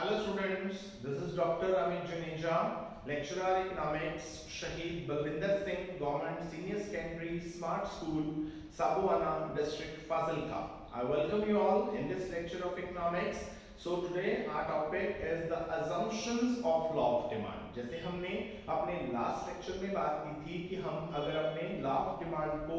Hello students, this is Dr. Amit Juneja, lecturer economics, Shahid Balwinder Singh, Government Senior Secondary Smart School, Sabuana District, Fazilka. I welcome you all in this lecture of economics. So today our topic is the assumptions of law of demand. जैसे हमने अपने last lecture में बात की थी कि हम अगर अपने लॉ ऑफ डिमांड को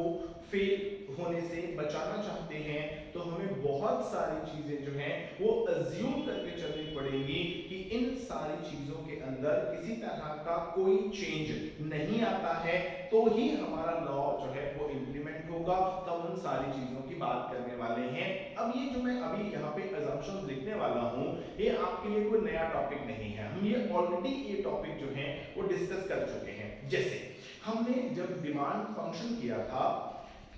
फेल होने से बचाना चाहते हैं तो हमें बहुत सारी चीजें जो हैं वो अज्यूम करके चलनी पड़ेंगी कि इन सारी चीजों के अंदर किसी तरह का कोई चेंज नहीं आता है तो ही हमारा लॉ जो है वो इंप्लीमेंट होगा। तब उन सारी चीजों की बात करने वाले हैं। अब ये जो मैं अभी यहाँ पे assumptions लिखने वाला हूँ ये आपके लिए कोई नया टॉपिक नहीं है, हम ये ऑलरेडी ये टॉपिक जो है वो डिस्कस कर चुके हैं। जैसे हमने जब डिमांड फंक्शन किया था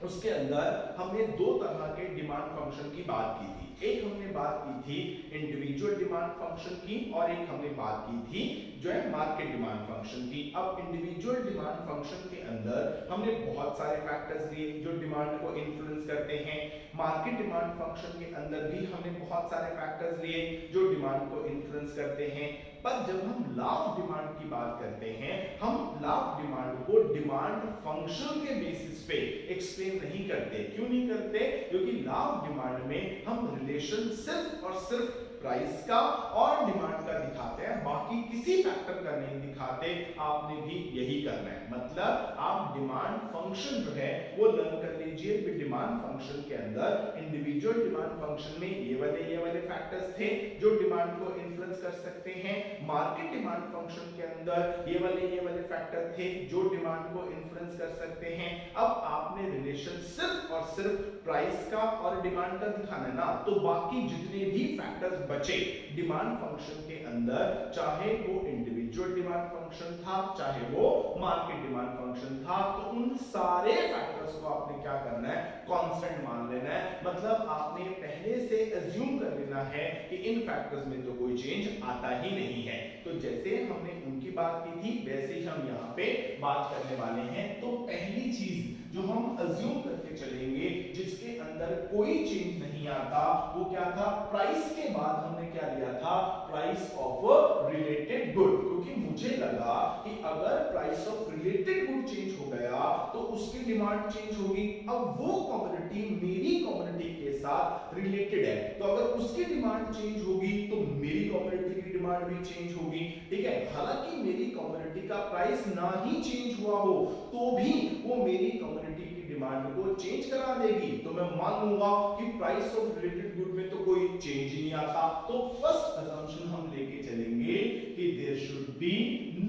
उसके अंदर हमने दो तरह के डिमांड फंक्शन की बात की थी। एक हमने बात की थी इंडिविजुअल डिमांड फंक्शन की और एक हमने बात की थी जो है मार्केट डिमांड फंक्शन की। अब इंडिविजुअल डिमांड फंक्शन के अंदर हमने बहुत सारे फैक्टर्स लिए जो डिमांड को इन्फ्लुएंस करते हैं। मार्केट डिमांड फंक्शन के अंदर भी हमने बहुत सारे फैक्टर्स लिए जो डिमांड को इन्फ्लुएंस करते हैं। पर जब हम लॉ ऑफ डिमांड की बात करते हैं हम लॉ ऑफ डिमांड को डिमांड फंक्शन के बेसिस पे एक्सप्लेन नहीं करते। क्यों नहीं करते? क्योंकि लॉ ऑफ डिमांड में हम रिलेशन सिर्फ और सिर्फ प्राइस का और डिमांड का दिखाते हैं, बाकी किसी फैक्टर का नहीं दिखाते। आपने भी यही करना है, मतलब आप डिमांड फंक्शन जो है वो लर्न कर लीजिए। डिमांड फंक्शन के अंदर इंडिविजुअल डिमांड फंक्शन में ये वाले फैक्टर्स थे जो डिमांड को इन्फ्लुएंस कर सकते हैं। मार्केट डिमांड फंक्शन के अंदर ये वाले फैक्टर थे जो डिमांड को इन्फ्लुएंस कर सकते हैं। अब आपने रिलेशन सिर्फ और सिर्फ प्राइस का और डिमांड का दिखाना है ना, तो बाकी जितने भी फैक्टर्स बचे डिमांड फंक्शन के अंदर, चाहे वो इंडिविजुअल डिमांड फंक्शन था चाहे वो मार्केट डिमांड फंक्शन था, तो उन सारे फैक्टर्स को आपने क्या करना है, कांस्टेंट मान लेना है। मतलब आपने पहले से अज्यूम कर लेना है कि इन फैक्टर्स में तो कोई चेंज आता ही नहीं है। तो जैसे हमने उनकी बात की थी वैसे ही हम यहाँ पे बात करने वाले हैं। तो पहली चीज जो हम अज्यूम करके चलेंगे जिसके अंदर कोई चेंज नहीं आता वो क्या था? प्राइस के बाद हमने क्या लिया था? Price of related good. क्योंकि मुझे लगा कि अगर price of related good change हो गया तो उसकी डिमांड चेंज होगी। अब वो कमोडिटी मेरी कमोडिटी के साथ रिलेटेड है, तो अगर उसकी डिमांड चेंज होगी तो मेरी कमोडिटी की डिमांड भी चेंज होगी। ठीक है, हालांकि मेरी कमोडिटी का प्राइस ना ही चेंज हुआ हो तो भी वो मेरी कमोडिटी की डिमांड को चेंज करा देगी। तो मैं मान लूंगा कि प्राइस ऑफ रिलेटेड गुड में तो कोई चेंज ही नहीं आता। तो फर्स्ट असम्पशन हम लेके चलेंगे कि there should be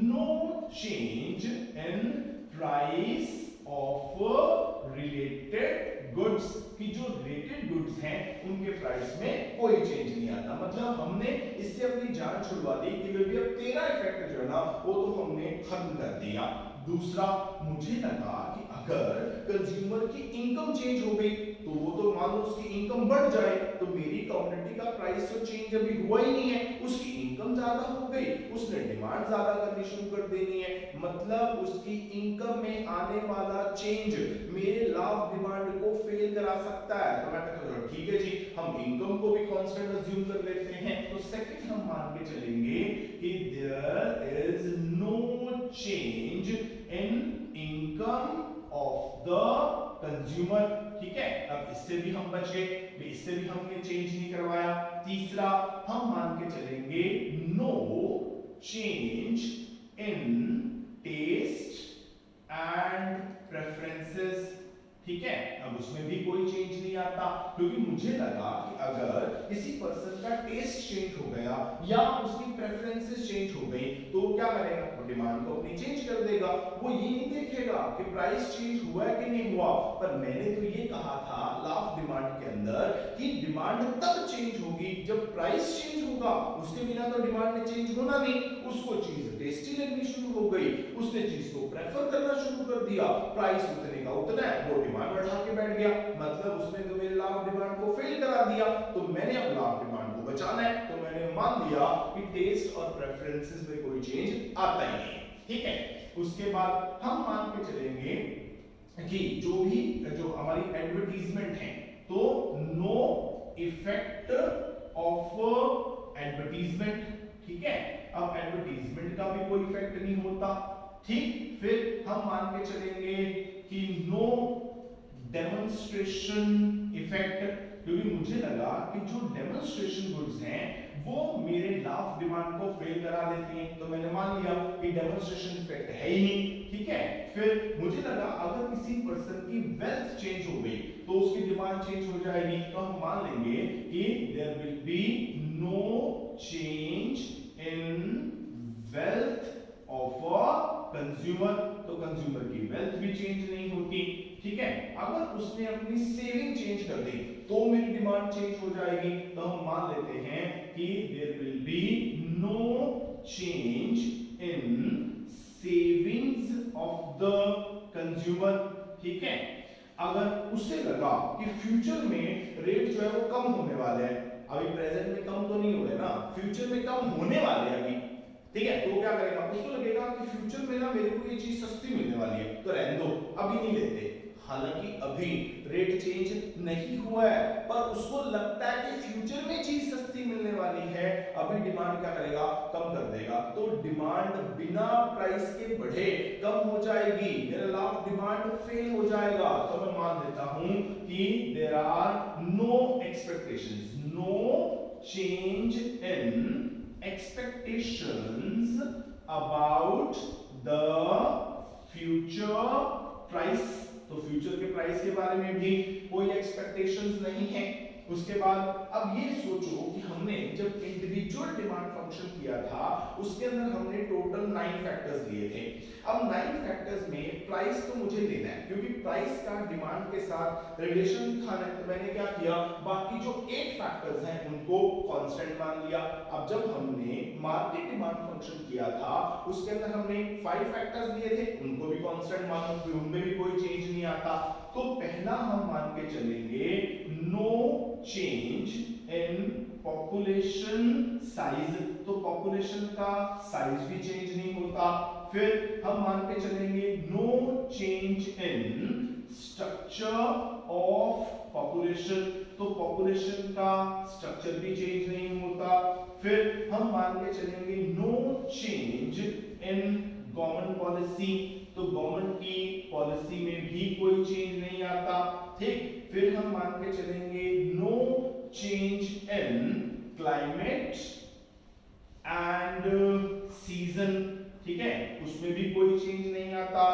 no change in price of related goods, कि जो रिलेटेड गुड्स हैं उनके प्राइस में कोई चेंज नहीं आता। मतलब हमने इससे अपनी जान छुड़वा दी कि भाई अब तेरा इफेक्ट जो है ना वो तो हमने खत्म कर दिया। दूसरा, मुझे लगा कि अगर कंज्यूमर की इनकम चेंज हो गई तो वो तो मान लो उसकी इनकम बढ़ जाए, तो मेरी कमोडिटी का प्राइस तो चेंज अभी हुआ ही नहीं है, उसकी इनकम ज्यादा हो गई, उसने डिमांड ज्यादा करनी शुरू कर देनी है। मतलब उसकी इनकम में आने वाला चेंज मेरे लॉ ऑफ डिमांड को फेल करा सकता है। तो मैं कहता हूं ठीक है जी, हम इनकम को भी कांस्टेंट अज्यूम कर लेते हैं। तो सेकंड हम मान के चलेंगे कि there is no change in income of the consumer. ठीक है, अब इससे भी हम बच गए, इससे भी हमने चेंज नहीं करवाया। तीसरा हम मान के चलेंगे no change in taste and preferences. ठीक है, अब उसमें भी कोई चेंज नहीं आता क्योंकि मुझे लगा कि अगर किसी पर्सन का टेस्ट चेंज हो गया या उसकी प्रेफरेंसेस चेंज हो गई तो क्या करेगा? वो डिमांड को अपनी चेंज कर देगा। वो ये नहीं देखेगा कि प्राइस चेंज हुआ है कि नहीं हुआ। पर मैंने तो ये कहा था लॉ ऑफ डिमांड के अंदर कि डिमांड तब चेंज होगी जब प्राइस चेंज होगा, उसके बिना तो डिमांड ने चेंज होना नहीं। उसको चीज टेस्टी लगनी शुरू हो गई, उसने चीज को प्रेफर करना शुरू कर दिया, प्राइस उतने का उतना है, वो डिमांड बढ़ा के बैठ गया। मतलब उसने तो मेरे लॉ ऑफ डिमांड को फेल करा दिया। तो मैंने अब लॉ ऑफ डिमांड को बचाना है तो मैंने मान लिया कि टेस्ट और प्रेफरेंसेस में कोई चेंज आता ही नहीं। ठीक है, उसके बाद हम मान के चलेंगे कि जो हमारी एडवर्टीजमेंट है तो नो इफेक्ट ऑफ एडवर्टीजमेंट ठीक है। अब एडवर्टीजमेंट का भी कोई इफेक्ट नहीं होता, ठीक। फिर हम मान के चलेंगे कि नो डेमोन्स्ट्रेशन इफेक्ट, क्योंकि मुझे लगा कि जो डेमोन्स्ट्रेशन गुड्स हैं वो मेरे लाफ डिमांड को फेल करा देती हैं, तो मैंने मान लिया कि डेमोन्स्ट्रेशन इफेक्ट है ही नहीं, ठीक है। फिर मुझे लगा अगर किसी पर्सन की वेल्थ चेंज हो गई तो उसकी डिमांड चेंज हो जाएगी, तो हम मान लेंगे कि there will be no change in wealth of a consumer, तो कंज्यूमर की वेल्थ भी चेंज नहीं होती, ठीक है। अगर उसने अपनी सेविंग चेंज कर दी तो मेरी डिमांड चेंज हो जाएगी, तो हम मान लेते हैं कि there will be no change in savings of the consumer, ठीक है। अगर उसे लगा कि फ्यूचर में रेट जो है वो कम होने वाले हैं, अभी प्रेजेंट में कम तो नहीं हो रहे ना, फ्यूचर में कम होने वाले हैं अभी, ठीक है, तो क्या करेगा, उसको लगेगा कि फ्यूचर में ना मेरे को ये चीज सस्ती मिलने वाली है, तो रहने दो, अभी नहीं लेते। हालांकि अभी रेट चेंज नहीं हुआ है, पर उसको लगता है कि फ्यूचर में चीज सस्ती मिलने वाली है, अभी डिमांड क्या करेगा, कम कर देगा, तो डिमांड बिना प्राइस के बढ़े कम हो जाएगी, मेरा लाभ डिमांड फेल हो जाएगा। तो मैं मान लेता हूं कि there are no expectations, no change in expectations about the future price, तो फ्यूचर के प्राइस के बारे में भी कोई एक्सपेक्टेशंस नहीं है। उसके बाद अब ये सोचो कि हमने जब इंडिविजुअल डिमांड फंक्शन किया था उसके अंदर हमने टोटल 9 फैक्टर्स लिए थे। अब 9 फैक्टर्स में प्राइस तो मुझे लेना है, क्योंकि प्राइस का डिमांड के साथ रिलेशन दिखाना है, तो मैंने क्या किया, बाकी जो 8 फैक्टर्स हैं उनको कांस्टेंट मान लिया। अब जब हमने मार्केट डिमांड फंक्शन किया था उसके अंदर हमने 5 फैक्टर्स लिए थे, उनको भी कांस्टेंट मानो, उनमें भी कोई चेंज नहीं आता। तो पहला हम मान के चलेंगे no change in population size, तो पॉपुलेशन का साइज भी चेंज नहीं होता। फिर हम मान के चलेंगे no change in structure of population, तो पॉपुलेशन का स्ट्रक्चर भी चेंज नहीं होता। फिर हम मान के चलेंगे no change in government policy, तो गवर्नमेंट की पॉलिसी में भी कोई चेंज नहीं आता, ठीक। फिर हम मान के चलेंगे no change in climate and season, ठीक है, उसमें भी कोई चेंज नहीं आता।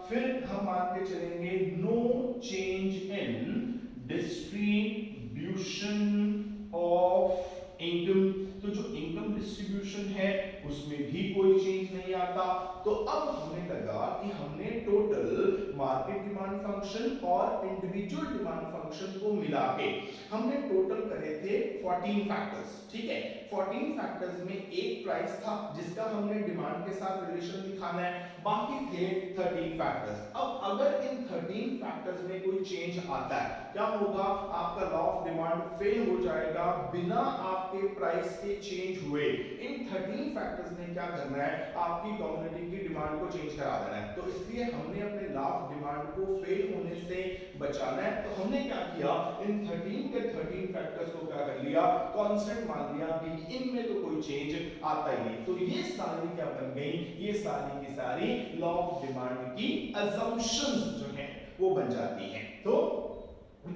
फिर हम मान के चलेंगे no change in distribution of income, तो जो इनकम डिस्ट्रीब्यूशन है उसमें भी कोई चेंज नहीं आता। तो अब हमें लगा कि हमने टोटल मार्केट डिमांड फंक्शन और इंडिविजुअल डिमांड फंक्शन को मिला के हमने टोटल करे थे 14 फैक्टर्स, ठीक है। 14 फैक्टर्स में एक प्राइस था जिसका हमने डिमांड के साथ रिलेशन दिखाना है, बाकी थे 13 फैक्टर्स। अब अगर इन 13 फैक्टर्स में कोई चेंज आता है, क्या होगा, आपका लॉ ऑफ डिमांड फेल हो जाएगा बिना आपके प्राइस के चेंज हुए। इन 13 फैक्टर्स ने क्या करना है, आपकी कम्युनिटी की डिमांड को चेंज करा देना है, तो इसलिए हमने अपने लॉ ऑफ डिमांड को फेल होने से बचाना है। तो हमने क्या किया, इन 13 के 13 फैक्टर्स को क्या कर लिया, कांस्टेंट मान लिया कि इनमें तो कोई चेंज आता ही नहीं। तो ये सारी क्या बन गई, ये सारी की सारी लॉ ऑफ डिमांड की assumptions जो हैं वो बन जाती हैं। तो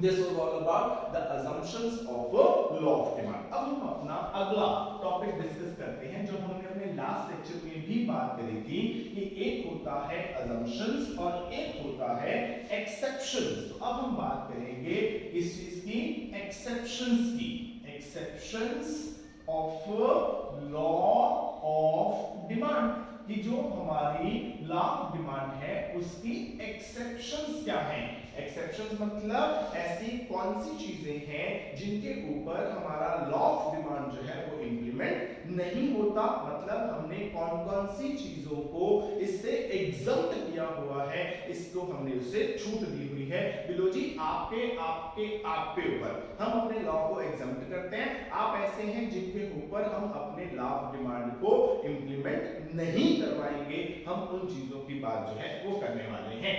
this was all about the assumptions of a law of demand। अब हम अपना अगला टॉपिक डिस्कस करते हैं जो हमने अपने लास्ट लेक्चर में भी बात करी थी कि एक होता है assumptions और एक होता है exceptions। तो अब हम बात करेंगे इस चीज की, exceptions की, exceptions of law of demand, कि जो हमारी लॉ ऑफ डिमांड है उसकी एक्सेप्शंस क्या हैं। एक्सेप्शंस मतलब ऐसी कौन सी चीजें हैं जिनके ऊपर हमारा लॉ ऑफ डिमांड जो है वो इंप्लीमेंट नहीं होता, मतलब हमने कौन कौन सी चीजों को इससे एग्जम्प्ट किया हुआ है, इसको हमने उससे छूट दी हुई है। बिलो जी आपके ऊपर हम अपने लॉ को एग्जम्प्ट करते हैं, आप ऐसे हैं जिनके ऊपर हम अपने लॉ ऑफ डिमांड को इंप्लीमेंट नहीं करवाएंगे, हम उन चीजों की बात जो है वो करने वाले हैं।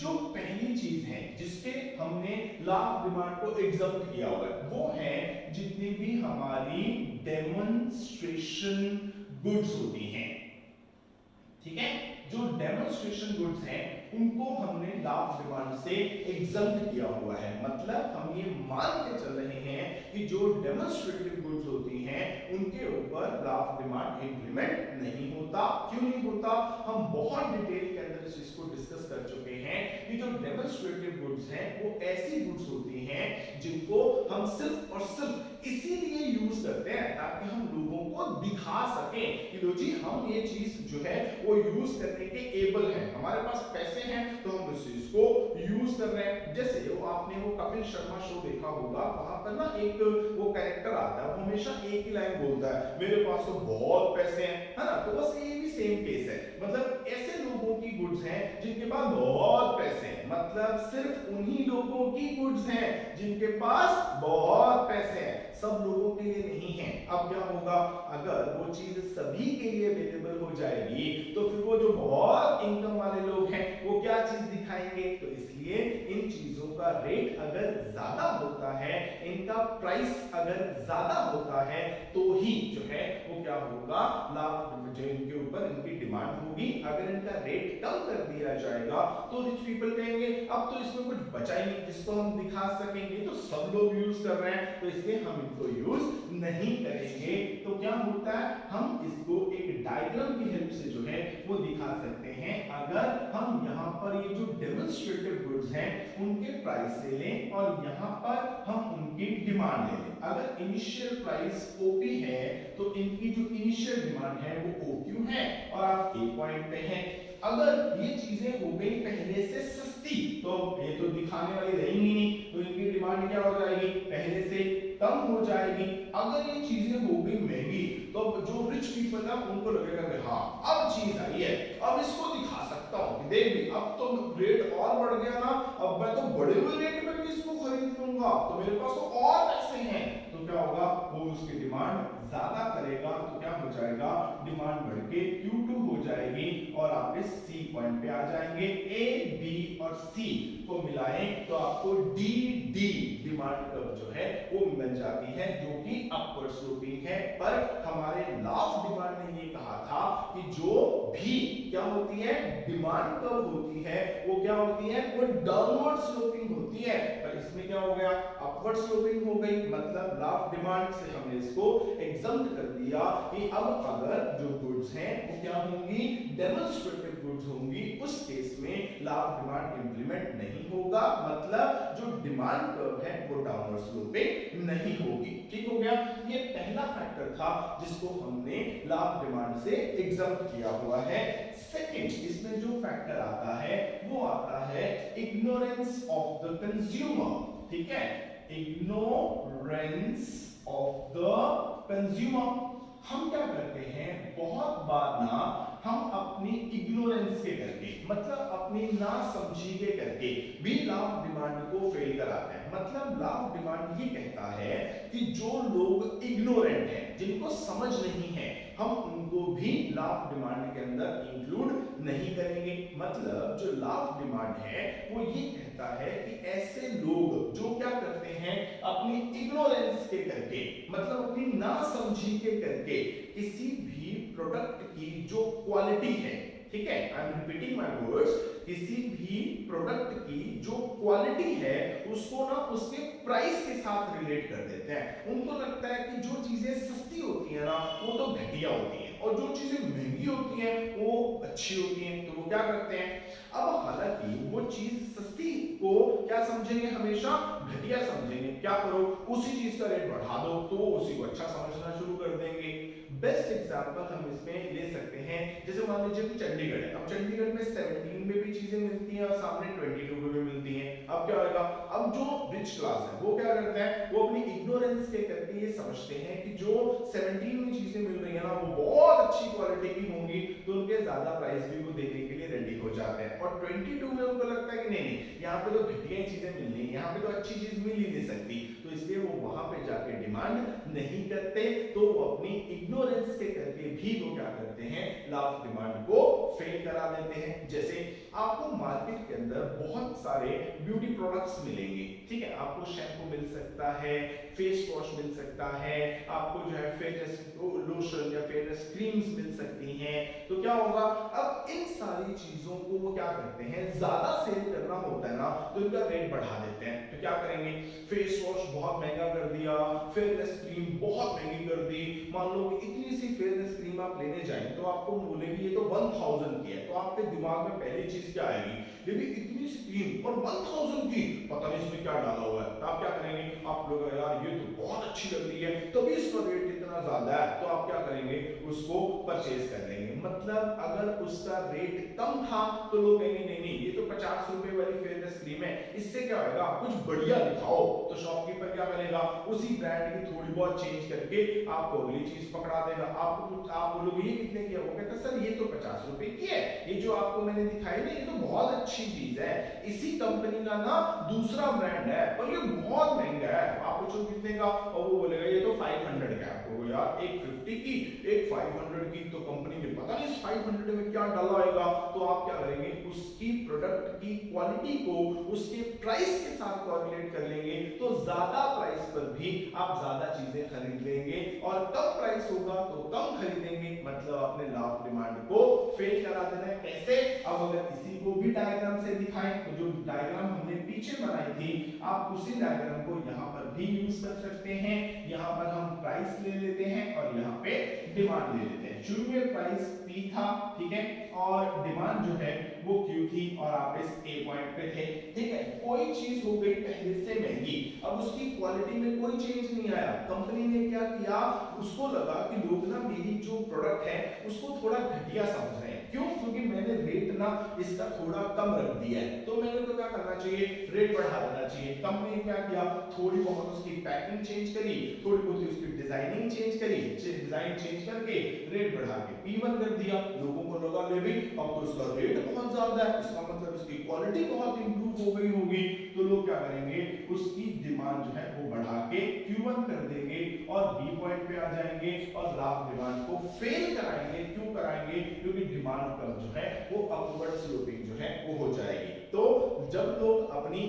जो पहली चीज है जिसपे हमने लॉ ऑफ डिमांड को एग्जम्प्ट किया हुआ है वो है जितनी भी हमारी डेमोन्स्ट्रेशन गुड्स होती हैं, ठीक है। जो डेमोन्स्ट्रेशन गुड्स हैं उनको हमने लॉ ऑफ डिमांड से एग्जम्प्ट किया हुआ है, मतलब हम ये मान के चल रहे हैं कि जो डेमोन्स्ट्रेटिव गुड्स होती हैं उनके ऊपर लॉ ऑफ डिमांड इंप्लीमेंट नहीं होता। क्यों नहीं होता? हम बहुत डिटेल के अंदर इस चीज को डिस्कस कर चुके हैं कि जो डेमोन्स्ट्रेटिव गुड्स हैं वो ऐसी गुड्स होती हैं जिनको हम सिर्फ और सिर्फ इसीलिए यूज करते हैं ताकि हम लोगों को दिखा सकें कि लो जी हम ये चीज जो है वो यूज करने के एबल हैं, हमारे पास पैसे हैं तो हम इस चीज को यूज कर रहे हैं। जैसे वो आपने वो कपिल शर्मा शो देखा होगा, वहां पर ना एक वो कैरेक्टर आता है, वो हमेशा एक ही लाइन बोलता है, मेरे पास तो बहुत पैसे हैं, है ना। तो बस ये भी सेम केस है, मतलब ऐसे लोगों की गुड्स हैं जिनके पास बहुत पैसे हैं, मतलब सिर्फ उन्हीं लोगों की गुड्स हैं जिनके पास बहुत पैसे हैं, सब लोगों के लिए नहीं है। अब क्या होगा, अगर वो चीज सभी के लिए अवेलेबल हो जाएगी तो फिर वो जो बहुत इनकम वाले लोग हैं वो क्या चीज दिखाएंगे, तो इसलिए इन चीजों का रेट अगर ज्यादा होता है, इनका प्राइस अगर ज्यादा होता है तो ही जो है वो क्या होगा, लाभ जो इनके ऊपर इनकी डिमांड होगी। अगर इनका रेट कम कर दिया जाएगा तो रिच पीपल कहेंगे अब तो इसमें कुछ बचा ही नहीं जिसको हम दिखा सकेंगे, तो सब लोग यूज कर रहे हैं तो इसलिए हम इनको यूज नहीं करेंगे। तो क्या होता है, हम इसको एक डायग्राम की हेल्प से जो है वो दिखा सकते हैं। अगर हम यहाँ पर ये जो डेमोन्स्ट्रेटिव गुड्स हैं उनके प्राइस ले लें और यहाँ पर हम उनकी डिमांड ले लें। अगर इनिशियल प्राइस OP है तो इनकी जो इनिशियल डिमांड है वो OQ है और आप A पॉइंट पे हैं। अगर ये चीजें हो गई पहले से सस्ती तो ये तो दिखाने वाली रहेंगी नहीं, तो इनकी डिमांड क्या हो जाएगी, पहले से कम हो जाएगी। अगर ये चीजें हो गई महंगी तो जो रिच पीपल है उनको लगेगा कि हाँ अब चीज आई है, अब इसको दिखा सकता हूँ कि देख भी अब तो रेट और बढ़ गया ना, अब मैं तो बड़े हुए रेट में भी इसको खरीद लूंगा, तो मेरे पास तो और पैसे हैं। तो क्या होगा, वो उसकी डिमांड ज्यादा करेगा तो क्या हो जाएगा, डिमांड बढ़ के Q2 हो जाएगी और आप इस C पॉइंट पे आ जाएंगे। A, B और C को मिलाएं तो आपको DD डिमांड कर्व जो है वो मिल जाती है जो कि अपवर्ड स्लोपिंग है। पर हमारे लॉ ऑफ डिमांड ने ये कहा था कि जो भी क्या होती है डिमांड कर्व होती है वो क्या होती है, वो डाउनवर्ड स्लोपिंग होती है। पर इसमें क्या हो गया, अपवर्ड स्लोपिंग हो गई, मतलब लॉ ऑफ डिमांड से हमने इसको एग्जम्प्ट कर दिया कि अब अगर जो गुड्स हैं वो क्या होंगी, डेमोन्स्ट्रेटिव गुड्स होंगी, उस केस में लॉ ऑफ डिमांड इंप्लीमेंट नहीं होगा, मतलब जो डिमांड कर्व है वो डाउनवर्ड स्लोपिंग नहीं होगी। ठीक हो गया, ये पहला फैक्टर था जिसको हमने लॉ ऑफ डिमांड से एग्जम्प्ट किया हुआ है। सेकंड, इसमें जो फैक्टर आता है वो आता है इग्नोरेंस ऑफ द कंज्यूमर। ठीक है, इग्नोरेंस ऑफ द कंज्यूमर। हम क्या करते हैं, बहुत बार ना हम अपनी इग्नोरेंस के करके, मतलब अपनी नासमझी के करके भी लॉ ऑफ डिमांड को फेल कराते हैं। मतलब लॉ ऑफ डिमांड ये कहता है कि जो लोग इग्नोरेंट हैं, जिनको समझ नहीं है, हम उनको भी लॉ ऑफ डिमांड के अंदर इंक्लूड नहीं करेंगे। मतलब जो लॉ ऑफ डिमांड है वो ये कहता है कि ऐसे लोग जो क्या करते हैं, अपनी इग्नोरेंस के करके, मतलब अपनी नासमझी के करके किसी भी प्रोडक्ट की जो क्वालिटी है, ठीक है, I am repeating my words, किसी भी प्रोडक्ट की जो क्वालिटी है उसको ना उसके प्राइस के साथ रिलेट कर देते हैं। उनको लगता है कि जो चीजें सस्ती होती है ना वो तो घटिया होती हैं और जो चीजें महंगी होती हैं वो अच्छी होती हैं, तो वो क्या करते हैं। अब हालांकि वो चीज सस्ती को क्या समझेंगे, हमेशा घटिया समझेंगे। क्या करो, उसी चीज का रेट बढ़ा दो तो उसी को अच्छा समझना शुरू कर देंगे। बेस्ट एग्जांपल हम इसमें ले सकते हैं, जैसे मान लीजिए कि चंडीगढ़ है। अब चंडीगढ़ में 17 में भी चीजें मिलती हैं और सामने 22 में भी मिलती हैं। अब क्या होगा, अब जो रिच क्लास है वो क्या करता है, वो अपनी इग्नोरेंस के करके ये समझते हैं कि जो 17 में चीजें मिल रही है ना वो बहुत अच्छी क्वालिटी की होंगी, तो उनके ज्यादा प्राइस भी वो देने के लिए रेडी हो जाते हैं। और 22 में उनको लगता है कि नहीं नहीं, यहाँ पे तो घटिया चीजें मिल रही है, यहाँ पे तो अच्छी चीज मिल ही नहीं सकती, तो इसलिए वो वहां पे जाके डिमांड नहीं करते, तो वो अपनी इग्नोरेंस के करके भी वो क्या करते हैं, लॉ ऑफ डिमांड को फेल करा देते हैं। जैसे आपको मार्केट के अंदर बहुत सारे ब्यूटी प्रोडक्ट्स मिलेंगे, ठीक है, आपको शैम्पू मिल सकता है, फेस वॉश मिल सकता है, आपको जो है फेयरनेस लोशन या फेयरनेस क्रीम्स मिल सकती हैं। तो क्या होगा, अब इन सारी चीजों को वो क्या करते हैं, ज्यादा सेल करना होता है ना, तो इनका रेट बढ़ा देते हैं। तो क्या करेंगे, फेस वॉश बहुत महंगा कर दिया, फेयरनेस क्रीम बहुत महंगी कर दी। मान लो कि इतनी सी फेयरनेस क्रीम आप लेने जाएं तो आपको बोलेगी ये तो 1000 की है, तो आपके दिमाग में पहली चीज क्या आएगी, ये भी इतनी सी क्रीम और 1000 की, पता नहीं इसमें क्या डाला हुआ है। तो आप क्या करेंगे, आप लोग यार ये तो बहुत अच्छी लग रही है, तभी इसका रेट इतना ज्यादा है, तो आप क्या करेंगे, उसको परचेज कर लेंगे। मतलब अगर उसका रेट कम था तो लोग कहेंगे नहीं नहीं ये तो 50 रुपए वाली फेयरनेस क्रीम है, इससे क्या होगा, कुछ बढ़िया दिखाओ। तो शॉपकीपर क्या करेगा, उसी ब्रांड की थोड़ी बहुत चेंज करके आपको अगली चीज पकड़ा देगा। आप बोलोगे ये कितने की है, वो कहता सर ये तो 50 रुपए की है, ये जो आपको मैंने दिखाई ना ये तो बहुत अच्छी चीज है, इसी कंपनी का ना दूसरा ब्रांड है और ये बहुत महंगा है। आप पूछो कितने का, और वो बोलेगा ये तो 500 का है। आपको यार एक 50 की एक 500 की, तो कंपनी ने पता नहीं इस 500 में क्या डाला होगा। तो आप क्या करेंगे, उसकी प्रोडक्ट की क्वालिटी को उसके प्राइस के साथ कोरिलेट कर लेंगे, तो ज्यादा प्राइस पर भी आप ज्यादा चीजें खरीद लेंगे, और कम प्राइस होगा तो कम खरीदेंगे। मतलब अपने लॉ ऑफ डिमांड को फेल करा देना है। कैसे, अब अगर इसी को भी डायग्राम से दिखाएं, तो जो डायग्राम हमने पीछे बनाई थी, आप उसी डायग्राम को यहाँ पर भी यूज कर सकते हैं। यहाँ पर हम प्राइस ले लेते हैं और यहाँ पे डिमांड ले लेते हैं। शुरू में प्राइस P था, ठीक है, और डिमांड जो है वो Q थी, और आप इस A पॉइंट पे थे, ठीक है। कोई चीज हो गई पहले से महंगी, अब उसकी क्वालिटी में कोई चेंज नहीं आया। कंपनी ने क्या किया, उसको लगा कि लोग ना मेरी जो प्रोडक्ट है उसको थोड़ा घटिया समझ रहे हैं। क्यों, क्योंकि मैंने रेट ना इसका थोड़ा कम रख दिया है, तो मैंने तो क्या करना चाहिए, रेट बढ़ा देना चाहिए। कंपनी ने क्या किया, थोड़ी बहुत उसकी पैकिंग चेंज करी, थोड़ी बहुत उसकी डिजाइनिंग चेंज करी, डिजाइन चेंज करके रेट बढ़ा के P1 कर दिया। लोगों को लगा ले भाई अब तो इसका रेट बहुत ज्यादा है, इसका मतलब इसकी क्वालिटी बहुत इंप्रूव हो गई होगी। तो लोग क्या करेंगे, उसकी डिमांड जो है वो बढ़ा के Q1 कर देंगे और B पॉइंट पे आ जाएंगे और लाभ डिमांड को फेल कराएंगे। क्यों कराएंगे, क्योंकि डिमांड कर्व जो है वो अपवर्ड स्लोपिंग जो है वो हो जाएगी। तो जब लोग अपनी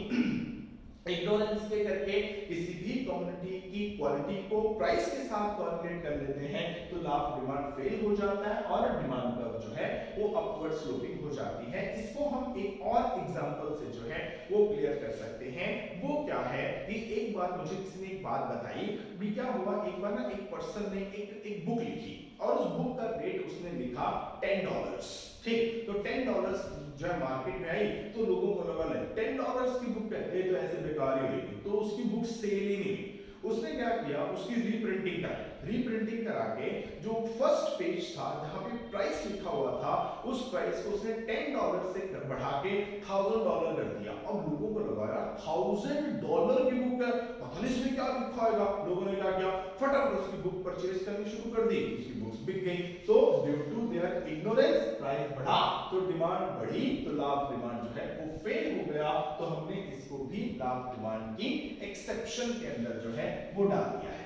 इग्नोरेंस के करके किसी भी कम्युनिटी की क्वालिटी को प्राइस के साथ कोरिलेट कर लेते हैं, तो लॉ ऑफ डिमांड फेल हो जाता है और डिमांड कर्व जो है वो अपवर्ड स्लोपिंग हो जाती है। इसको हम एक और एग्जांपल से जो है वो क्लियर कर सकते हैं। वो क्या है कि एक बार मुझे किसी ने एक बात बताई भी, क्या हुआ, एक बार ना एक पर्सन ने एक बुक लिखी और उस बुक का रेट उसने लिखा $10, ठीक। तो $10 जो है मार्केट में आई, तो लोगों को लगा $10 की बुक है, ये तो ऐसे बेकार ही होगी, तो उसकी बुक सेल ही नहीं हुई। उसने क्या किया, उसकी रीप्रिंटिंग कराई, रीप्रिंटिंग करा के जो फर्स्ट पेज था जहां पे प्राइस लिखा हुआ था, उस प्राइस को उसने $10 से बढ़ा के $1000 कर दिया। अब लोगों को लगा यार $1000 की बुक है, पता नहीं इसमें क्या लिखा होगा। लोगों ने क्या किया, फटाफट उसकी बुक परचेज करनी शुरू कर दी, उसकी बुक्स बिक गई। तो due to their ignorance price बढ़ा तो डिमांड बढ़ी, तो लॉ ऑफ डिमांड जो है वो फेल हो गया। तो हमने इसको भी लॉ ऑफ डिमांड की एक्सेप्शन के अंदर जो है वो डाल दिया है।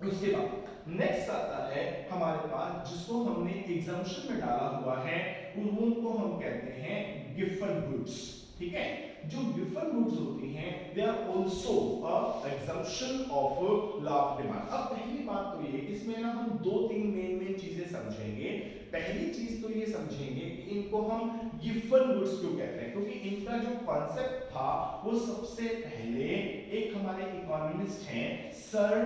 उसके बाद नेक्स्ट आता है हमारे पास, जिसको हमने एग्जम्पशन में डाला हुआ है, उनको हम कहते हैं गिवन गुड्स, ठीक है। जो गिवन गुड्स होती हैं they are also a exemption of law of demand. अब पहली बात तो ये, इसमें ना हम दो तीन मेन चीजें समझेंगे। पहली चीज तो ये समझेंगे कि इनको हम गिवन गुड्स क्यों कहते हैं, क्योंकि इनका जो कॉन्सेप्ट था वो सबसे पहले एक हमारे इकोनॉमिस्ट हैं सर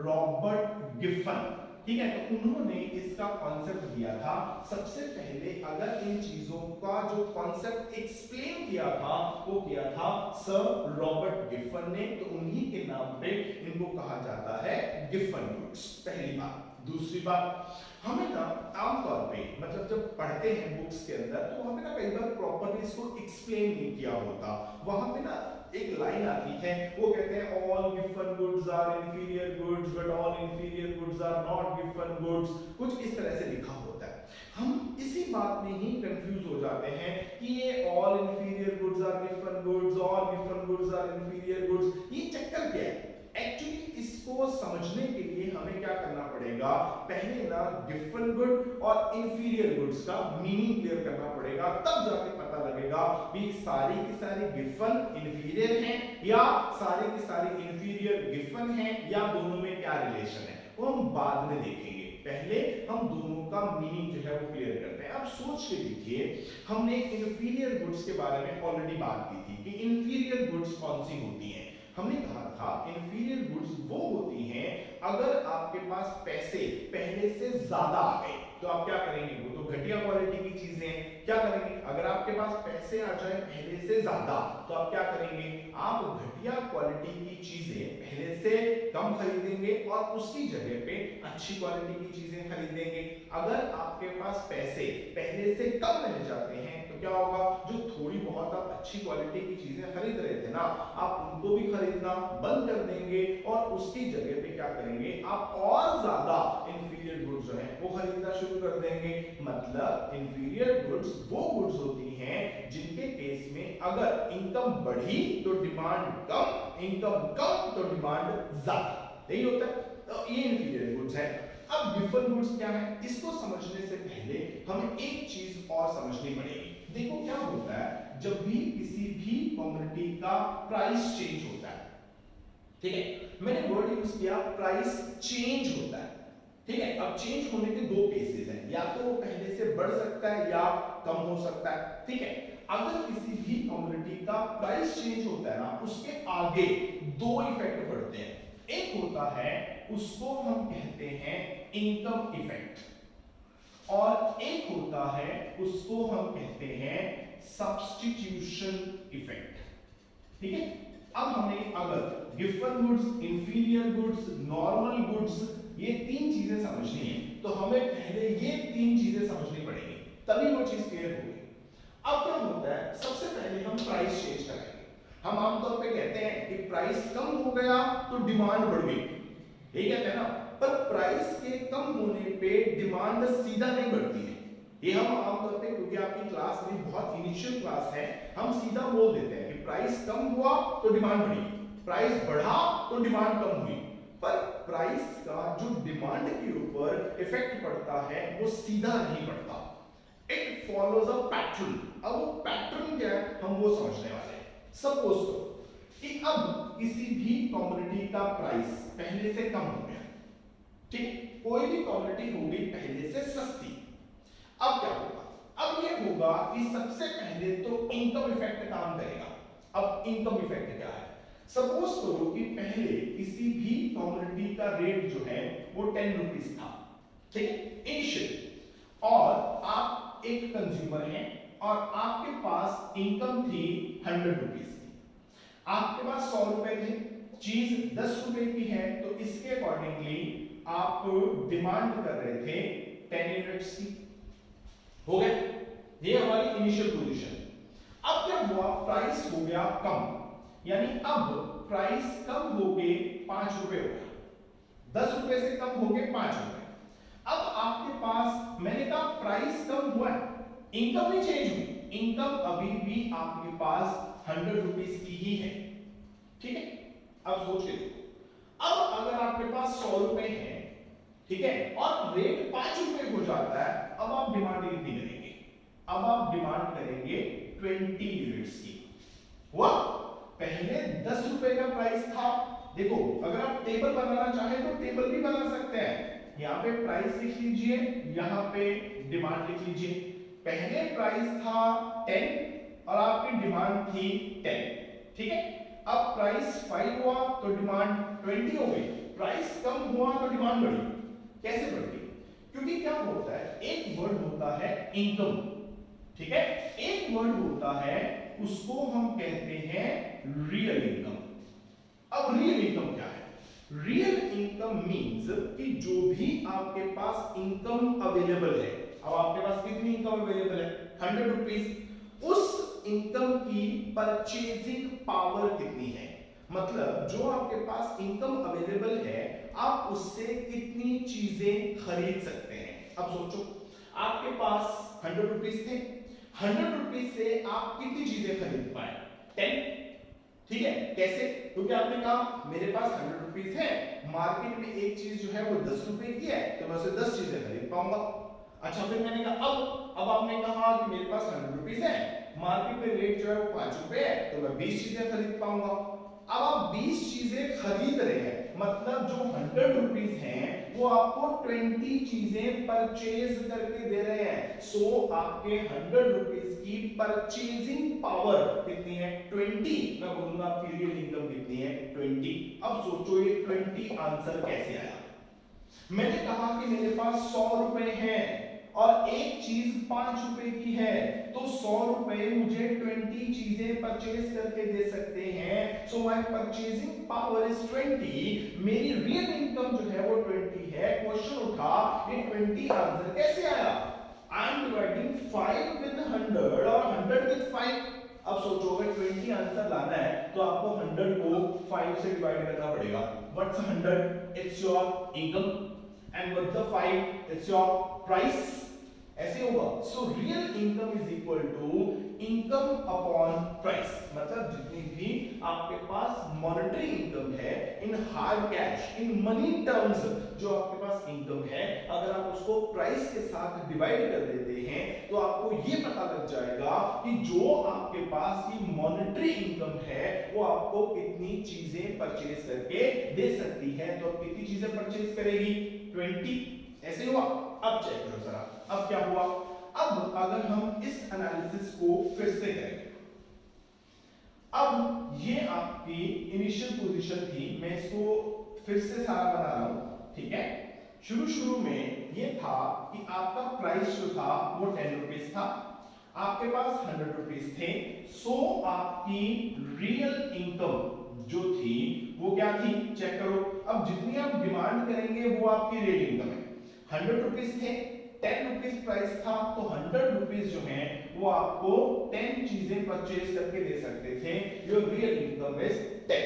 रॉबर्ट गिफन, ठीक है। तो उन्होंने इसका कॉन्सेप्ट दिया था। सबसे पहले अगर इन चीजों का जो कॉन्सेप्ट एक्सप्लेन किया था वो किया था सर रॉबर्ट गिफन ने, तो उन्हीं के नाम पे इनको कहा जाता है गिफन गुड्स, पहली बात। दूसरी बात, हमें ना आमतौर पे मतलब जब पढ़ते हैं बुक्स के अंदर, तो वहां पे ना कई बार प्रॉपर्ली इसको एक्सप्लेन नहीं किया होता। वहां पे ना एक लाइन आती है, वो कहते हैं all given goods are inferior goods but all inferior goods are not given goods, कुछ इस तरह से लिखा होता है। हम इसी बात में ही कंफ्यूज हो जाते हैं कि ये all inferior goods are given goods, all given goods are inferior goods, ये चक्कर क्या है। एक्चुअली इसको समझने के लिए हमें क्या करना पड़ेगा, पहले ना गिवन गुड और इंफीरियर गुड्स का मीनिंग क्लियर करना पड़ेगा, तब जाके पता लगेगा कि सारी की सारी गिवन इंफीरियर हैं या सारी की सारी इंफीरियर गिवन हैं या दोनों में क्या रिलेशन है, वो हम बाद में देखेंगे। पहले हम दोनों का मीनिंग जो है वो क्लियर करते हैं। अब सोच के देखिए, हमने इंफीरियर गुड्स के बारे में ऑलरेडी बात की थी कि इंफीरियर गुड्स कौन सी होती हैं। हमने कहा था इंफीरियर गुड्स वो होती हैं अगर आपके पास पैसे पहले से ज्यादा आ गए तो आप क्या करेंगे, वो तो घटिया क्वालिटी की चीजें हैं, क्या करेंगे, अगर आपके पास पैसे आ जाए पहले से ज्यादा तो आप क्या करेंगे, आप घटिया क्वालिटी की चीजें पहले से कम खरीदेंगे और उसकी जगह पे अच्छी क्वालिटी की चीजें खरीदेंगे। अगर आपके पास पैसे पहले से कम रह जाते हैं तो क्या होगा, जो थोड़ी बहुत आप अच्छी क्वालिटी की चीजें खरीद रहे थे ना, आप उनको भी खरीदना बंद कर देंगे और उसकी जगह पे क्या करेंगे, आप और ज्यादा इंफीरियर गुड्स जो है वो खरीदना शुरू कर देंगे। मतलब इंफीरियर गुड्स वो गुड्स होती हैं जिनके केस में अगर इनकम बढ़ी तो डिमांड कम, इनकम कम तो डिमांड ज्यादा, यही होता है। तो ये इंफीरियर गुड्स है। अब गिवन गुड्स क्या है, इसको समझने से पहले हमें एक चीज और समझनी पड़ेगी। देखो क्या होता है, जब भी किसी भी कमोडिटी का प्राइस चेंज होता है, ठीक है, मैंने वर्ड यूज किया प्राइस चेंज होता है, ठीक है। अब चेंज होने के दो केसेस हैं, या तो वो पहले से बढ़ सकता है या कम हो सकता है, ठीक है। अगर किसी भी कमोडिटी का प्राइस चेंज होता है ना, उसके आगे दो इफेक्ट पड़ते हैं। एक होता है उसको हम कहते हैं इनकम इफेक्ट और एक होता है उसको हम कहते हैं सब्स्टिट्यूशन इफेक्ट, ठीक है। अब हमें अगर given goods, inferior goods, normal goods, ये तीन चीजें समझनी है तो हमें पहले ये तीन चीजें समझनी पड़ेगी, तभी वो चीज क्लियर होगी। अब क्या होता है, सबसे पहले हम प्राइस चेंज कराएंगे। हम आमतौर पे कहते हैं कि प्राइस कम हो गया तो डिमांड बढ़ गई, यही कहते हैं ना, पर प्राइस के कम होने पे डिमांड सीधा नहीं बढ़ती है। ये हम आमतौर पे, क्योंकि आपकी क्लास में बहुत इनिशियल क्लास है, हम सीधा बोल देते हैं कि प्राइस कम हुआ तो डिमांड बढ़ी, प्राइस बढ़ा तो डिमांड कम हुई। पर प्राइस का जो डिमांड के ऊपर इफेक्ट पड़ता है वो सीधा नहीं पड़ता, इट फॉलोज अ पैटर्न। अब वो पैटर्न क्या है हम वो समझने वाले हैं। सपोज करो कि अब किसी भी कमोडिटी का प्राइस पहले से कम हो गया, ठीक, कोई भी कमोडिटी होगी पहले से सस्ती। अब क्या होगा, अब ये होगा कि सबसे पहले तो इनकम इफेक्ट काम करेगा। अब इनकम इफेक्ट क्या है, सपोज करो कि पहले किसी भी कमोडिटी का रेट जो है वो 10 रुपीज था, ठीक है, इनिशियल, और आप एक कंज्यूमर हैं और आपके पास इनकम थी 100 रुपीज की, आपके पास 100 रुपए थे, चीज 10 रुपए की है तो इसके अकॉर्डिंगली आप डिमांड कर रहे थे 10 यूनिट्स की, हो गया, ये हमारी इनिशियल पोजीशन। अब क्या हुआ, प्राइस हो गया कम, यानी अब प्राइस कम हो गए 5 रुपए हो गया, 10 रुपए से कम हो गए 5 रुपए। अब आपके पास, मैंने कहा प्राइस कम हुआ है, इनकम नहीं चेंज हुई, इनकम अभी भी आपके पास 100 रुपीज की ही है, ठीक है। अब सोच के देखो, अब अगर आपके पास 100 रुपए है, ठीक है, और रेट 5 रुपए हो जाता है, अब आप डिमांड कितनी करेंगे, अब आप डिमांड करेंगे 20 यूनिट्स की। हुआ, पहले 10 रुपए का प्राइस था। देखो अगर आप टेबल बनाना चाहे तो टेबल भी बना सकते हैं, यहाँ पे प्राइस लिख लीजिए, यहाँ पे डिमांड लिख लीजिए। पहले प्राइस था 10 और आपकी डिमांड थी 10, ठीक है। अब प्राइस 5 हुआ तो डिमांड 20 हो गई, प्राइस कम हुआ तो डिमांड बढ़ी। कैसे बढ़ी, क्योंकि क्या होता है, एक वर्ड होता है इनकम, ठीक है, एक वर्ड होता है उसको हम कहते हैं रियल इनकम। अब रियल इनकम क्या है, रियल इनकम मींस कि जो भी आपके पास इनकम अवेलेबल है, अब आपके पास कितनी इनकम अवेलेबल है 100 रुपीज, उस इनकम की परचेजिंग पावर कितनी है, मतलब जो आपके पास इनकम अवेलेबल है आप उससे कितनी चीजें खरीद सकते हैं। अब सोचो आपके पास 100 रुपीज थे, 100 रुपीज से आप कितनी चीजें खरीद पाए 10, ठीक है, कैसे? क्योंकि आपने कहा मेरे पास 100 रुपीज है, मार्केट में एक चीज जो है वो 10 रुपए की है, तो मैं उसे 10 चीजें खरीद पाऊंगा। अच्छा, फिर मैंने कहा अब आपने कहा कि मेरे पास 100 रुपीज है, मार्केट में रेट जो है वो 5 रुपए है, तो मैं 20 चीजें खरीद पाऊंगा। अब आप 20 चीजें खरीद रहे हैं, मतलब जो 100 रुपीज हैं वो आपको 20 चीजें परचेज करके दे रहे हैं। सो आपके 100 रुपीज की परचेजिंग पावर कितनी है? 20। मैं बोलूंगा आपकी रियल इनकम कितनी है? 20। अब सोचो ये 20 आंसर कैसे आया? मैंने कहा कि मेरे पास 100 रुपए हैं और एक चीज 5 रुपए की है, तो 100 रुपए मुझे 20 चीजें परचेज करके दे सकते हैं। So my purchasing power is 20। मेरी रियल इनकम जो है वो 20 है। क्वेश्चन उठा ये 20 आंसर कैसे आया? आई एम डिवाइडिंग 5 विद 100 और 100 विद 5। अब सोचो अगर 20 आंसर लाना है तो आपको 100 को 5 से डिवाइड करना पड़ेगा। What's 100? It's your income and what's the 5? It's your price. ऐसे होगा। So real income is equal to income upon price, मतलब जितनी भी आपके पास मॉनेटरी इनकम है in hard cash, in money terms, जो आपके पास इनकम है, अगर आप उसको प्राइस के साथ डिवाइड कर देते हैं तो आपको ये पता लग जाएगा कि जो आपके पास की मॉनेटरी इनकम है वो आपको कितनी चीजें परचेज करके दे सकती है। तो अब कितनी चीजें परचेज करेगी? 20। ऐसे हुआ। अब चेक करो जरा, अब क्या हुआ? अब अगर हम इस एनालिसिस को फिर से करें, अब ये आपकी इनिशियल पोजीशन थी, मैं इसको फिर से सारा बना रहा हूं, ठीक है? शुरू में ये था कि आपका प्राइस जो था वो 10 रुपीज था, आपके पास 100 रुपीज थे। सो आपकी रियल इनकम जो थी वो क्या थी? चेक करो। अब जितनी आप डिमांड करेंगे वो आपकी रियल इनकम है। 100 रुपीज थे, 10 रुपीज प्राइस था, तो 100 रुपीज जो है वो आपको 10 चीजें परचेज करके दे सकते थे। Your real income is 10।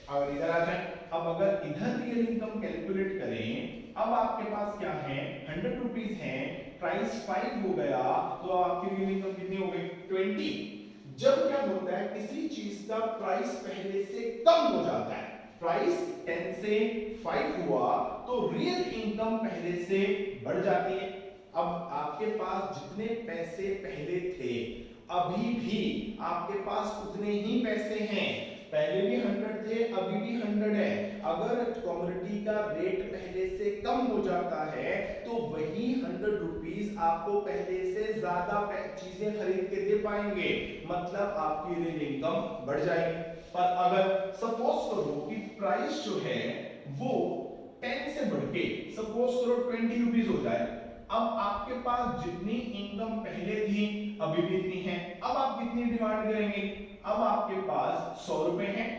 अब इधर आ जाए, अब अगर इधर रियल इनकम कैलकुलेट करें, अब आपके पास क्या है? 100 रुपीज है, प्राइस 5 हो गया, तो आपकी रियल इनकम कितनी हो गई? 20। जब क्या होता है, किसी चीज का प्राइस पहले से कम हो जाता है, प्राइस 10 से 5 हुआ तो रियल इनकम पहले से बढ़ जाती है। अब आपके पास जितने पैसे पहले थे अभी भी आपके पास उतने ही पैसे हैं। पहले भी 100 थे, अभी भी 100 है। अगर कमोडिटी का रेट पहले से कम हो जाता है तो वही 100 रुपीज आपको पहले से ज्यादा चीजें खरीद के दे पाएंगे, मतलब आपकी रियल इनकम बढ़ जाएगी। पर अगर सपोज करो कि प्राइस जो है वो 10 से बढ़ के सपोज करो 20 रुपीज हो जाए, अब आपके पास जितनी इनकम पहले थी अभी भी इतनी है। अब आप कितनी डिमांड करेंगे? अब आपके पास 100 रुपए हैं,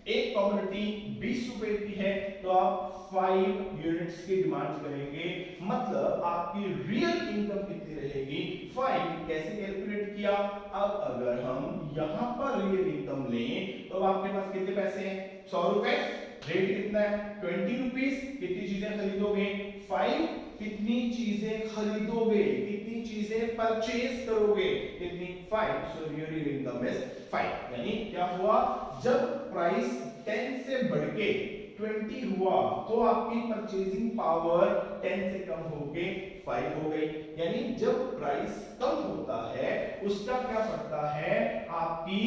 एक कमोडिटी 20 रुपए की है, तो आप 5 यूनिट्स की डिमांड करेंगे, मतलब आपकी रियल इनकम कितनी रहेगी? 5। कैसे कैलकुलेट किया? अब अगर हम यहां पर रियल इनकम लें तो आपके पास कितने पैसे हैं? 100 रुपए, रेट कितना है? 20 रुपीस। कितनी चीजें खरीदोगे? 5। कितनी चीजें खरीदोगे? कितनी चीजें परचेज करोगे? कितनी? 5। So your real income is 5। यानी क्या हुआ? जब प्राइस 10 से बढ़ के 20 हुआ तो आपकी परचेजिंग पावर 10 से कम होके 5 हो गई। यानी जब प्राइस कम होता है उसका क्या पड़ता है? आपकी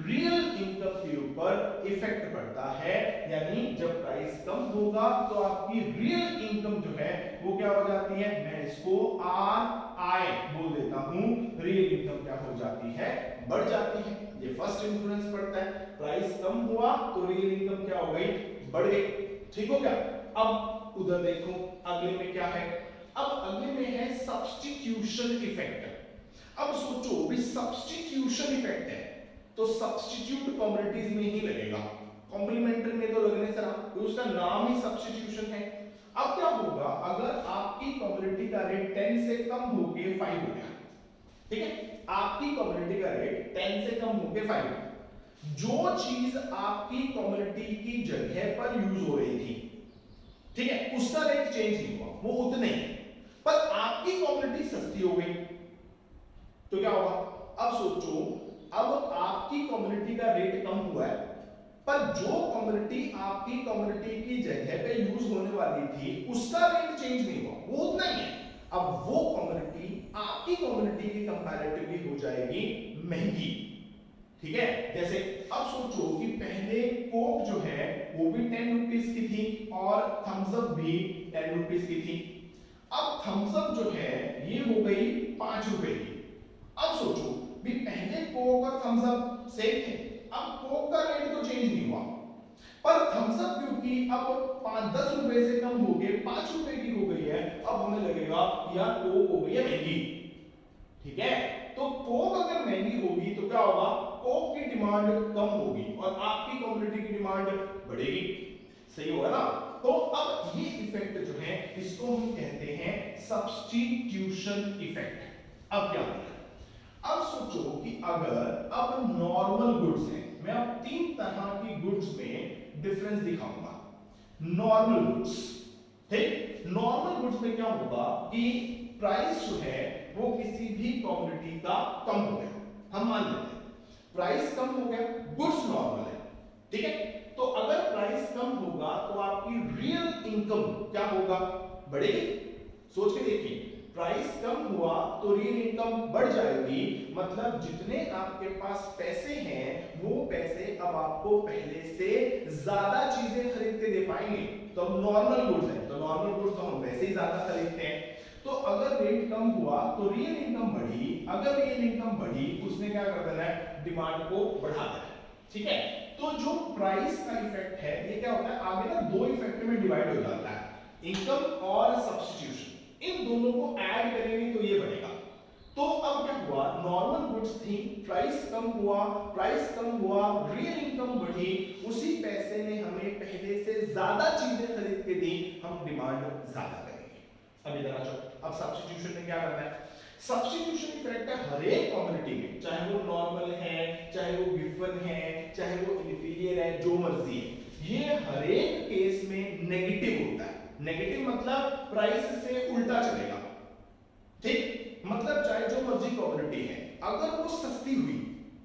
रियल इनकम के ऊपर इफेक्ट पड़ता है। यानी जब प्राइस कम होगा तो आपकी रियल इनकम जो है वो क्या हो जाती है? मैं इसको RI बोल देता हूं। रियल इनकम क्या हो जाती है? बढ़ जाती है। ये फर्स्ट इंफ्लुएंस पड़ता है। प्राइस कम हुआ तो रियल इनकम क्या हो गई? बढ़ गई। ठीक हो गया? अब उधर देखो अगले में क्या है। अब अगले में है सब्स्टिट्यूशन इफेक्ट। अब सोचो भी सब्स्टिट्यूशन इफेक्ट है तो सब्स्टिट्यूट कमोडिटीज में ही लगेगा, कॉम्प्लीमेंट्री में तो लगने से रहा, तो उसका नाम ही सब्स्टिट्यूशन है। अब क्या होगा अगर आपकी कमोडिटी का रेट 10 से कम होके 5 हो गया? ठीक है, आपकी कमोडिटी का रेट 10 से कम होके 5, जो चीज आपकी कमोडिटी की जगह पर यूज हो रही थी, ठीक है, उसका रेट चेंज नहीं हुआ, वो उतने ही, पर आपकी कमोडिटी सस्ती हो गई तो क्या होगा? अब सोचो, अब आपकी कमोडिटी का रेट कम हुआ है पर जो कमोडिटी आपकी कमोडिटी की जगह पे यूज होने वाली थी उसका रेट चेंज नहीं हुआ, वो उतना ही है। अब वो कमोडिटी आपकी कमोडिटी की कंपैरेटिवली हो जाएगी महंगी, ठीक है। जैसे अब सोचो कि पहले कोक जो है वो भी 10 रुपीस की थी और थम्स अप भी 10 रुपीस की थी। अब थम्स अप जो है ये हो गई 5 रुपए की। अब सोचो भी पहले कोक और थम्स अप सेम थे, अब कोक का रेट तो चेंज नहीं हुआ, पर थम्स अप क्योंकि अब 5-10 रुपए से कम हो गए 5 रुपए की हो गई है, अब हमें लगेगा यार कोक हो गई है महंगी, ठीक है। तो कोक अगर महंगी होगी तो क्या होगा, कोक की डिमांड कम होगी और आपकी कम्युनिटी की डिमांड बढ़ेगी, सही होगा ना। तो अब ये इफेक्ट जो है इसको हम कहते हैं सब्स्टिट्यूशन इफेक्ट। अब क्या होगा, अब सोचो कि अगर अब नॉर्मल गुड्स है, मैं अब 3 तरह की गुड्स में डिफरेंस दिखाऊंगा। नॉर्मल गुड्स, ठीक, नॉर्मल गुड्स में क्या होगा कि प्राइस जो है वो किसी भी कमोडिटी का कम हो गया, हम मान लेते हैं प्राइस कम हो गया, गुड्स नॉर्मल है, ठीक है। तो अगर प्राइस कम होगा तो आपकी रियल इनकम क्या होगा, बढ़ेगी। सोच के देखिए, प्राइस कम हुआ तो रियल इनकम बढ़ जाएगी, मतलब जितने आपके पास पैसे हैं वो पैसे अब आपको पहले से ज्यादा चीजें खरीद के दे पाएंगे। तो अब नॉर्मल गुड्स है तो नॉर्मल गुड्स तो हम वैसे ही ज्यादा खरीदते हैं, तो अगर रेट कम हुआ तो रियल इनकम बढ़ी, अगर रियल इनकम बढ़ी उसने क्या कर देना है, डिमांड को बढ़ा देना है, ठीक है। तो जो प्राइस का इफेक्ट है ये क्या होता है, आगे ना 2 इफेक्ट में डिवाइड हो जाता है, इनकम और सब्स्टिट्यूशन। इन दोनों को ऐड करेंगे तो ये बनेगा। तो अब क्या हुआ, नॉर्मल गुड्स थी, प्राइस कम हुआ, प्राइस कम हुआ, रियल इनकम बढ़ी, उसी पैसे ने हमें पहले से ज्यादा चीजें खरीद के दी, हम डिमांड ज्यादा करेंगे। अब इधर आ जाओ, अब सब्स्टिट्यूशन में क्या करना है, सब्स्टिट्यूशन इफेक्ट है हर एक कमोडिटी में, चाहे वो नॉर्मल है, चाहे वो गिवन है, चाहे वो इंफीरियर है, जो मर्जी है, ये हर एक केस में नेगेटिव होता है। नेगेटिव मतलब प्राइस से उल्टा चलेगा, ठीक, मतलब चाहे जो मर्जी कमोडिटी है, अगर वो सस्ती हुई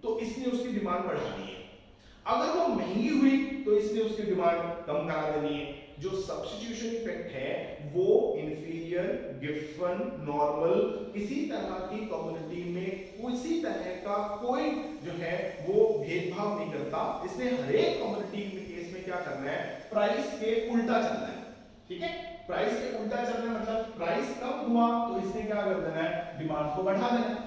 तो इसने उसकी डिमांड बढ़ा दी है, अगर वो महंगी हुई तो इसने उसकी डिमांड कम करा देनी है। जो सब्स्टिट्यूशन इफेक्ट है वो इंफीरियर, गिवन, नॉर्मल, किसी तरह की कम्युनिटी में किसी तरह का कोई जो है वो भेदभाव नहीं करता, इसने हर एक कम्युनिटी के केस में क्या करना है, प्राइस के उल्टा चलना है, ठीक है। प्राइस के उल्टा चलना मतलब प्राइस कम हुआ तो इसने क्या कर देना है, डिमांड को बढ़ा देना है।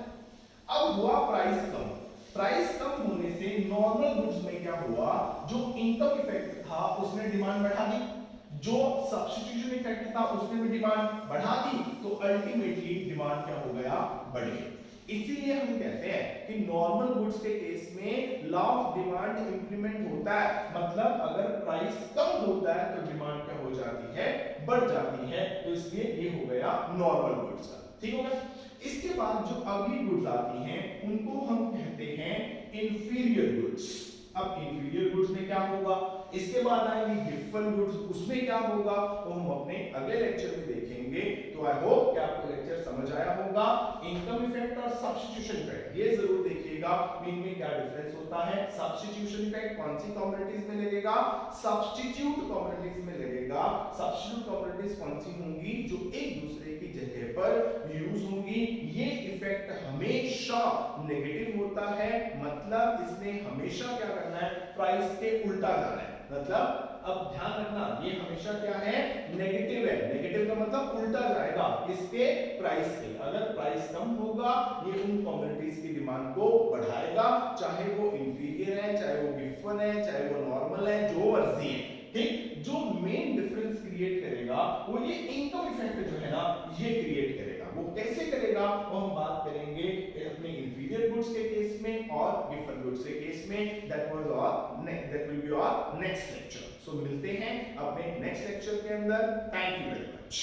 अब हुआ प्राइस कम, प्राइस कम होने से नॉर्मल गुड्स में क्या हुआ, जो इनकम इफेक्ट था उसने डिमांड बढ़ा दी, जो सब्स्टिट्यूशन इफेक्ट था उसने भी डिमांड बढ़ा दी, तो अल्टीमेटली डिमांड क्या हो गया, बढ़ गई। इसीलिए हम कहते हैं कि नॉर्मल गुड्स के केस में लॉ ऑफ डिमांड इंप्लीमेंट होता है, मतलब अगर प्राइस कम होता है तो डिमांड क्या हो जाती है, बढ़ जाती है, तो इसलिए ये हो गया नॉर्मल गुड्स का, ठीक हो गया। इसके बाद जो अगली गुड्स आती हैं उनको हम कहते हैं इंफीरियर गुड्स। अब इंफीरियर गुड्स में क्या होगा, इसके बाद आएंगे गिवन गुड्स, उसमें क्या होगा वो हम अपने अगले लेक्चर में देखेंगे। तो आई होप कि आपको लेक्चर समझ आया होगा। इनकम इफेक्ट और सब्स्टिट्यूशन इफेक्ट ये जरूर देखिएगा इनमें क्या डिफरेंस होता है। सब्स्टिट्यूशन इफेक्ट कौन सी कमोडिटीज में लगेगा, सब्स्टिट्यूट कमोडिटीज में लगेगा। सब्स्टिट्यूट कमोडिटीज कौन सी होंगी, जो एक दूसरे की जगह पर यूज होंगी। ये इफेक्ट हमेशा नेगेटिव होता है, मतलब इसने हमेशा क्या करना है, प्राइस के उल्टा जाना है, मतलब अब ध्यान रखना ये हमेशा क्या है, नेगेटिव है। नेगेटिव का मतलब उल्टा जाएगा इसके प्राइस के। अगर प्राइस कम होगा ये उन कमोडिटीज की डिमांड को बढ़ाएगा, चाहे वो इंफीरियर है, चाहे वो गिवन है, चाहे वो नॉर्मल है, जो मर्जी है, ठीक। जो मेन डिफरेंस क्रिएट करेगा वो ये इनकम इफेक्ट जो है ना ये क्रिएट करेगा। वो कैसे करेगा वो हम बात करेंगे अपने इंफीरियर गुड्स के केस में और गिवन गुड्स के केस में। That will be our next lecture. So मिलते हैं अपने नेक्स्ट लेक्चर के अंदर। Thank you very much.